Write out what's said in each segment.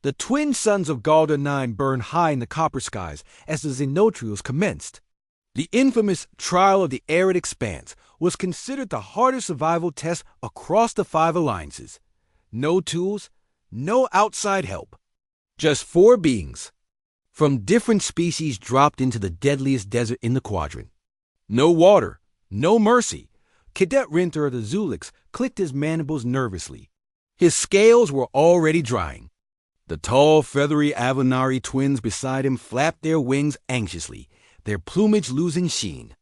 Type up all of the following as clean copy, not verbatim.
The twin suns of Galda 9 burned high in the copper skies as the Xenotrials commenced. The infamous Trial of the Arid Expanse was considered the hardest survival test across the 5 alliances. No tools, no outside help. Just 4 beings from different species dropped into the deadliest desert in the quadrant. No water, no mercy. Cadet Rinter of the Zulix clicked his mandibles nervously. His scales were already drying. The tall, feathery Avenari twins beside him flapped their wings anxiously, their plumage losing sheen.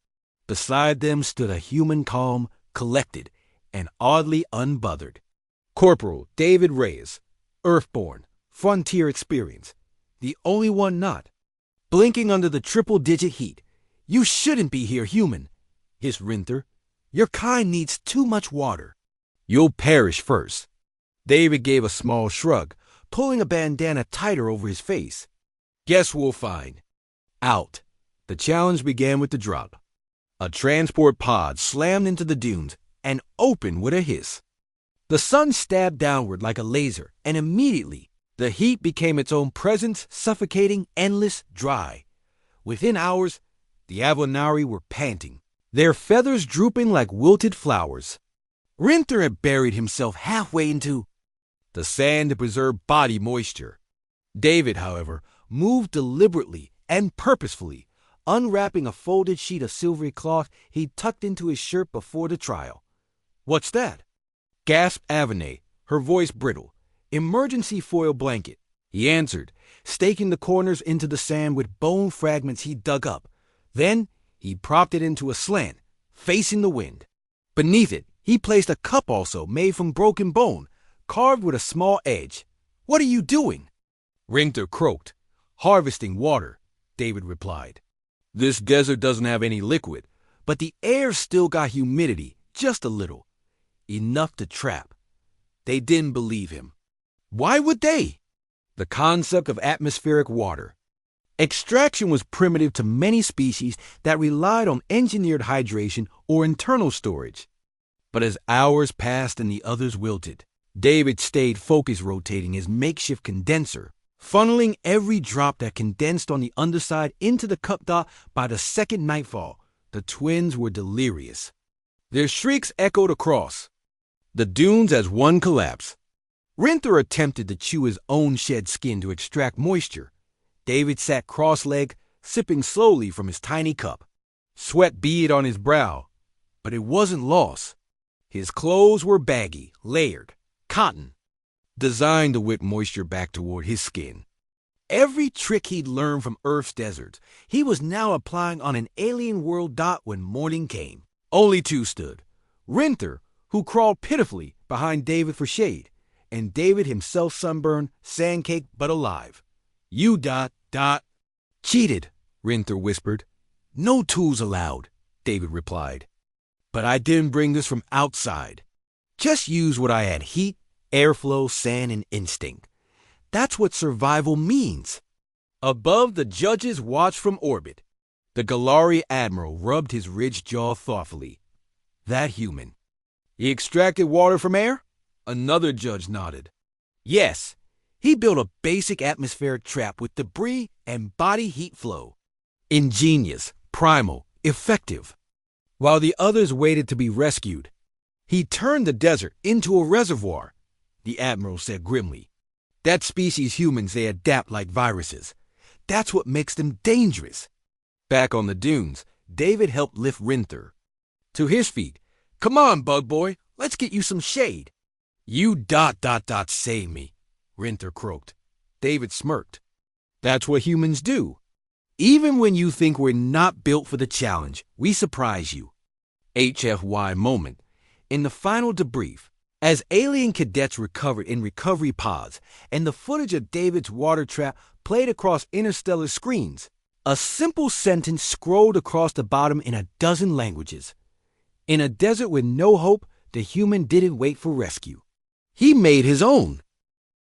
Beside them stood a human calm, collected, and oddly unbothered. Corporal David Reyes, Earthborn, frontier experience, the only one not. Blinking under the triple-digit heat. "You shouldn't be here, human," hissed Rinter. "Your kind needs too much water." "You'll perish first." David gave a small shrug, pulling a bandana tighter over his face. "Guess we'll find out." The challenge began with the drop. A transport pod slammed into the dunes and opened with a hiss. The sun stabbed downward like a laser, and immediately the heat became its own presence, suffocating, endless, dry. Within hours, the Avenari were panting, their feathers drooping like wilted flowers. Rinter had buried himself halfway into the sand to preserve body moisture. David, however, moved deliberately and purposefully, unwrapping a folded sheet of silvery cloth he'd tucked into his shirt before the trial. "What's that?" gasped Avenay, her voice brittle. "Emergency foil blanket," he answered, staking the corners into the sand with bone fragments he'd dug up. Then he propped it into a slant, facing the wind. Beneath it, he placed a cup also made from broken bone, carved with a small edge. "What are you doing?" Rinter croaked. "Harvesting water," David replied. "This desert doesn't have any liquid, but the air's still got humidity, just a little. Enough to trap." They didn't believe him. Why would they? The concept of atmospheric water. Extraction was primitive to many species that relied on engineered hydration or internal storage. But as hours passed and the others wilted, David stayed focused, rotating his makeshift condenser, funneling every drop that condensed on the underside into the cup dot. By the second nightfall, the twins were delirious. Their shrieks echoed across the dunes as one collapsed. Rinter attempted to chew his own shed skin to extract moisture. David sat cross-legged, sipping slowly from his tiny cup. Sweat beaded on his brow, but it wasn't lost. His clothes were baggy, layered, cotton, designed to whip moisture back toward his skin. Every trick he'd learned from Earth's deserts, he was now applying on an alien world dot when morning came. Only 2 stood. Rinter, who crawled pitifully behind David for shade, and David himself, sunburned, sand-caked, but alive. "You dot. "Cheated," Rinter whispered. "No tools allowed," David replied. "But I didn't bring this from outside. Just use what I had: heat, airflow, sand, and instinct. That's what survival means." Above, the judges watched from orbit. The Galari admiral rubbed his ridged jaw thoughtfully. "That human. He extracted water from air?" Another judge nodded. "Yes, he built a basic atmospheric trap with debris and body heat flow. Ingenious, primal, effective." While the others waited to be rescued, "He turned the desert into a reservoir," the admiral said grimly. "That species humans, they adapt like viruses. That's what makes them dangerous." Back on the dunes, David helped lift Rinter to his feet. "Come on, bug boy, let's get you some shade." "You dot save me," Rinter croaked. David smirked. "That's what humans do. Even when you think we're not built for the challenge, we surprise you." HFY moment. In the final debrief, as alien cadets recovered in recovery pods and the footage of David's water trap played across interstellar screens, a simple sentence scrolled across the bottom in a dozen languages. In a desert with no hope, the human didn't wait for rescue. He made his own.